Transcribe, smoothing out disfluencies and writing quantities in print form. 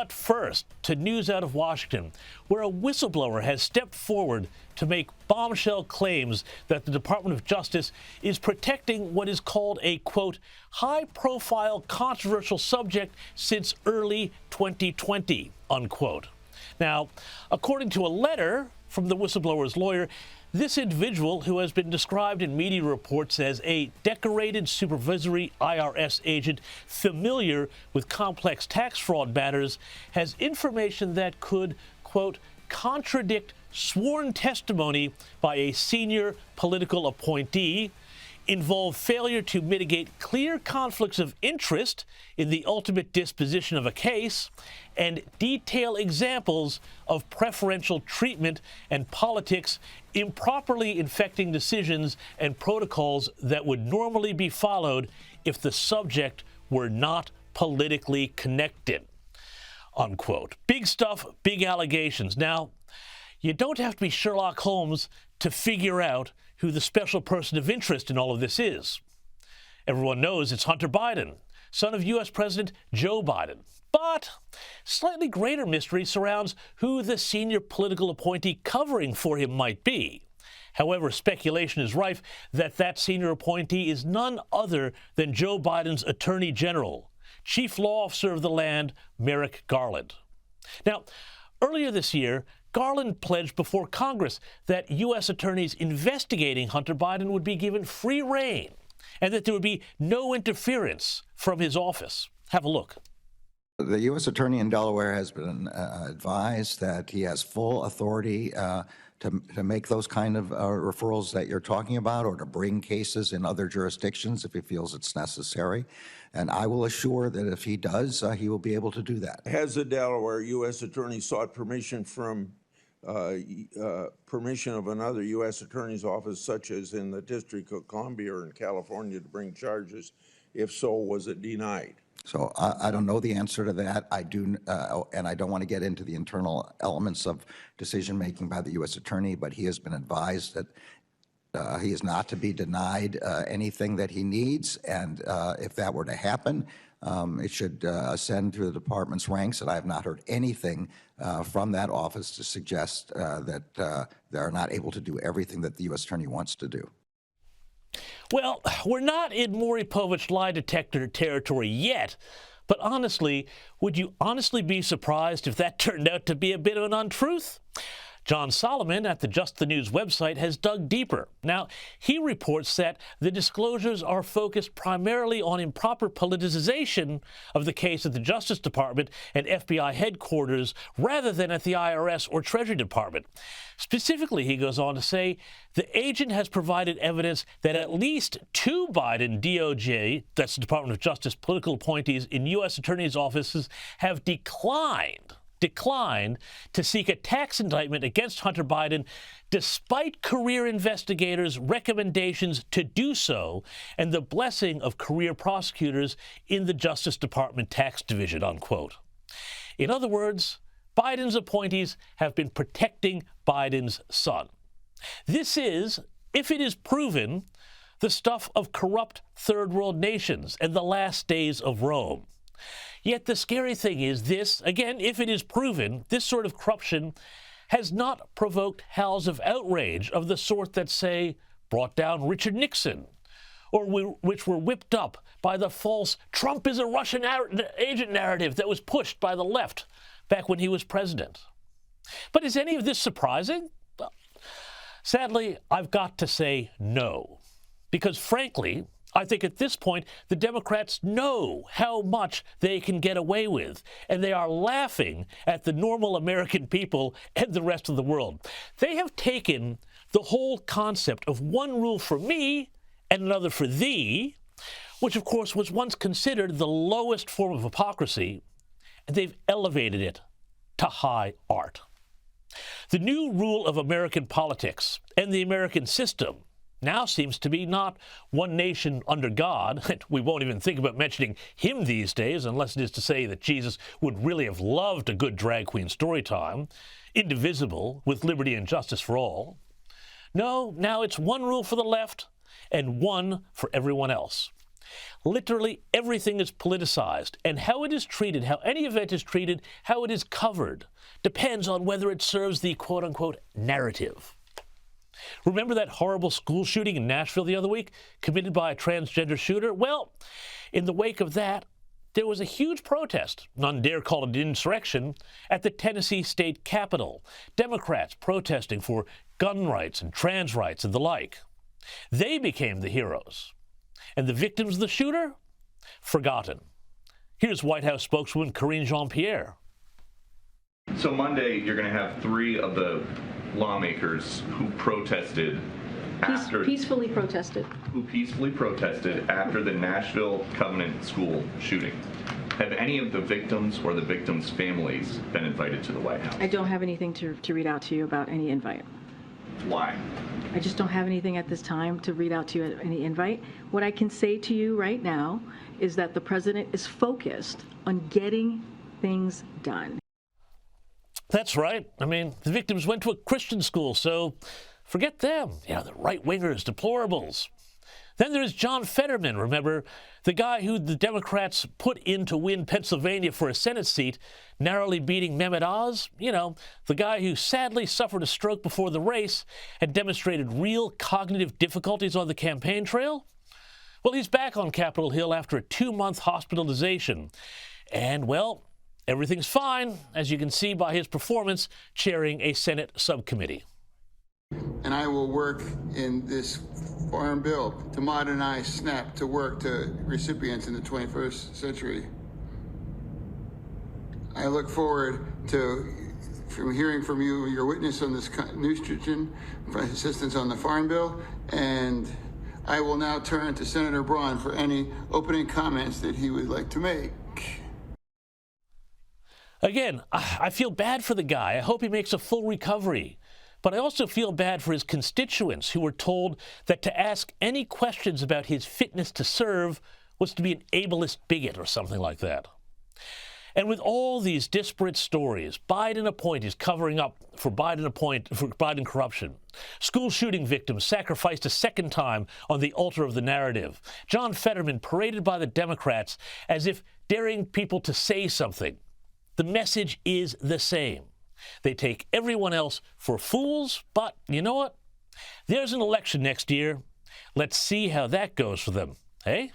But first, to news out of Washington, where a whistleblower has stepped forward to make bombshell claims that the Department of Justice is protecting what is called a, quote, high-profile controversial subject since early 2020, unquote. Now, according to a letter from the whistleblower's lawyer, this individual, who has been described in media reports as a decorated supervisory IRS agent familiar with complex tax fraud matters, has information that could, quote, contradict sworn testimony by a senior political appointee, involve failure to mitigate clear conflicts of interest in the ultimate disposition of a case, and detail examples of preferential treatment and politics improperly infecting decisions and protocols that would normally be followed if the subject were not politically connected, unquote. Big stuff, big allegations. Now, you don't have to be Sherlock Holmes to figure out who the special person of interest in all of this is. Everyone knows it's Hunter Biden, son of U.S. President Joe Biden. But slightly greater mystery surrounds who the senior political appointee covering for him might be. However, speculation is rife that that senior appointee is none other than Joe Biden's Attorney General, Chief Law Officer of the land, Merrick Garland. Now, earlier this year, Garland pledged before Congress that U.S. attorneys investigating Hunter Biden would be given free rein and that there would be no interference from his office. Have a look. The U.S. Attorney in Delaware has been advised that he has full authority to make those kind of referrals that you're talking about, or to bring cases in other jurisdictions if he feels it's necessary. And I will assure that if he does, he will be able to do that. Has the Delaware U.S. Attorney sought permission from permission of another U.S. Attorney's office, such as in the District of Columbia or in California, to bring charges? If so, was it denied? So I don't know the answer to that. I do, and I don't want to get into the internal elements of decision-making by the U.S. Attorney, but he has been advised that he is not to be denied anything that he needs, and if that were to happen, it should ascend through the department's ranks, and I have not heard anything from that office to suggest that they're not able to do everything that the U.S. Attorney wants to do. Well, we're not in Maury Povich lie detector territory yet, but honestly, would you honestly be surprised if that turned out to be a bit of an untruth? John Solomon at the Just the News website has dug deeper. Now, he reports that the disclosures are focused primarily on improper politicization of the case at the Justice Department and FBI headquarters rather than at the IRS or Treasury Department. Specifically, he goes on to say, the agent has provided evidence that at least two Biden DOJ, that's the Department of Justice, political appointees in U.S. attorneys' offices have declined to seek a tax indictment against Hunter Biden despite career investigators' recommendations to do so and the blessing of career prosecutors in the Justice Department tax division, unquote. In other words, Biden's appointees have been protecting Biden's son. This is, if it is proven, the stuff of corrupt third world nations and the last days of Rome. Yet the scary thing is this, again, if it is proven, this sort of corruption has not provoked howls of outrage of the sort that, say, brought down Richard Nixon, or which were whipped up by the false Trump is a Russian agent narrative that was pushed by the left back when he was president. But is any of this surprising? Well, sadly, I've got to say no, because frankly, I think at this point, the Democrats know how much they can get away with, and they are laughing at the normal American people and the rest of the world. They have taken the whole concept of one rule for me and another for thee, which of course was once considered the lowest form of hypocrisy, and they've elevated it to high art. The new rule of American politics and the American system now seems to be not one nation under God, and we won't even think about mentioning him these days unless it is to say that Jesus would really have loved a good drag queen story time, indivisible, with liberty and justice for all. No, now it's one rule for the left and one for everyone else. Literally everything is politicized, and how it is treated, how any event is treated, how it is covered, depends on whether it serves the quote-unquote narrative. Remember that horrible school shooting in Nashville the other week, committed by a transgender shooter? Well, in the wake of that, there was a huge protest, none dare call it an insurrection, at the Tennessee state capitol. Democrats protesting for gun rights and trans rights and the like. They became the heroes. And the victims of the shooter? Forgotten. Here's White House spokeswoman Karine Jean-Pierre. So Monday, you're going to have 3 of the lawmakers who protested peacefully protested after the Nashville Covenant School shooting. Have any of the victims or the victims' families been invited to the White House? I don't have anything to read out to you about any invite. Why? I just don't have anything at this time to read out to you any invite. What I can say to you right now is that the president is focused on getting things done. That's right. I mean, the victims went to a Christian school, so forget them. You know, the right-wingers, deplorables. Then there's John Fetterman, remember? The guy who the Democrats put in to win Pennsylvania for a Senate seat, narrowly beating Mehmet Oz. You know, the guy who sadly suffered a stroke before the race and demonstrated real cognitive difficulties on the campaign trail. Well, he's back on Capitol Hill after a 2-month hospitalization. And, well, everything's fine, as you can see by his performance chairing a Senate subcommittee. And I will work in this Farm Bill to modernize SNAP to work to recipients in the 21st century. I look forward to hearing from you your witness on this nutrition assistance on the Farm Bill, and I will now turn to Senator Braun for any opening comments that he would like to make. Again, I feel bad for the guy. I hope he makes a full recovery. But I also feel bad for his constituents who were told that to ask any questions about his fitness to serve was to be an ableist bigot or something like that. And with all these disparate stories, Biden appointees covering up for Biden corruption, school shooting victims sacrificed a second time on the altar of the narrative, John Fetterman paraded by the Democrats as if daring people to say something, the message is the same. They take everyone else for fools, but you know what? There's an election next year. Let's see how that goes for them, eh?